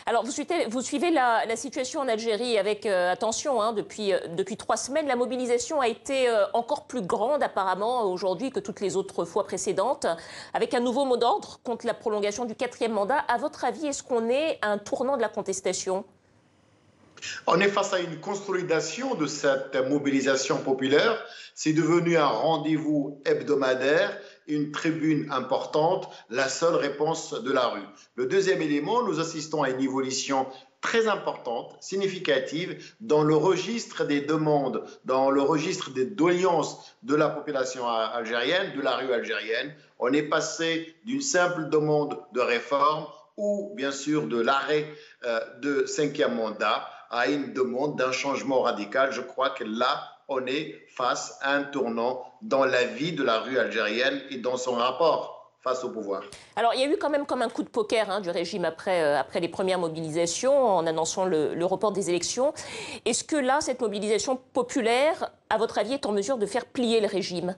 Alors, vous suivez la situation en Algérie avec attention, hein, depuis 3 semaines. La mobilisation a été encore plus grande apparemment aujourd'hui que toutes les autres fois précédentes, avec un nouveau mot d'ordre contre la prolongation du 4e mandat. À votre avis, est-ce qu'on est à un tournant de la contestation? On est face à une consolidation de cette mobilisation populaire. C'est devenu un rendez-vous hebdomadaire, une tribune importante, la seule réponse de la rue. Le deuxième élément, nous assistons à une évolution très importante, significative, dans le registre des demandes, dans le registre des doléances de la population algérienne, de la rue algérienne. On est passé d'une simple demande de réforme ou bien sûr de l'arrêt de 5e mandat à une demande d'un changement radical. Je crois que là, on est face à un tournant dans la vie de la rue algérienne et dans son rapport face au pouvoir. Alors, il y a eu quand même comme un coup de poker, hein, du régime après les premières mobilisations, en annonçant le report des élections. Est-ce que là, cette mobilisation populaire, à votre avis, est en mesure de faire plier le régime?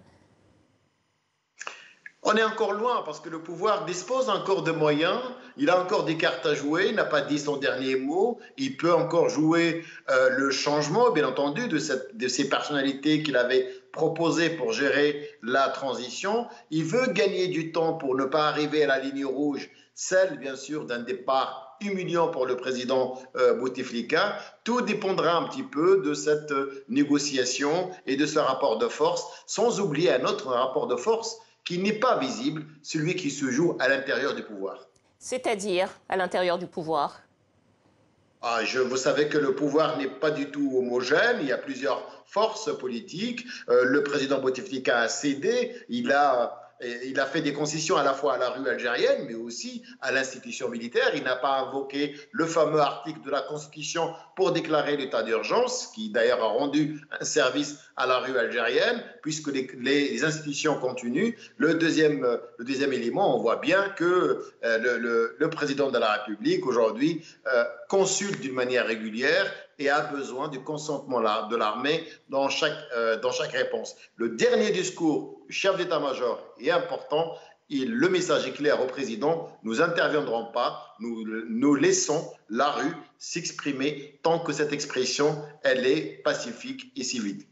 On est encore loin parce que le pouvoir dispose encore de moyens, il a encore des cartes à jouer, il n'a pas dit son dernier mot, il peut encore jouer le changement, bien entendu, de ces personnalités qu'il avait proposées pour gérer la transition. Il veut gagner du temps pour ne pas arriver à la ligne rouge, celle, bien sûr, d'un départ humiliant pour le président Bouteflika. Tout dépendra un petit peu de cette négociation et de ce rapport de force, sans oublier un autre rapport de force qui n'est pas visible, celui qui se joue à l'intérieur du pouvoir. C'est-à-dire à l'intérieur du pouvoir? Vous savez que le pouvoir n'est pas du tout homogène, il y a plusieurs forces politiques. Le président Bouteflika a cédé, il a fait des concessions à la fois à la rue algérienne, mais aussi à l'institution militaire. Il n'a pas invoqué le fameux article de la Constitution pour déclarer l'état d'urgence, qui d'ailleurs a rendu un service à la rue algérienne, puisque les institutions continuent. Le deuxième élément, on voit bien que le président de la République, aujourd'hui, consulte d'une manière régulière et a besoin du consentement de l'armée dans chaque réponse. Le dernier discours du chef d'état-major est important. Le message est clair au président, nous n'interviendrons pas, nous laissons la rue s'exprimer tant que cette expression, elle est pacifique et civile.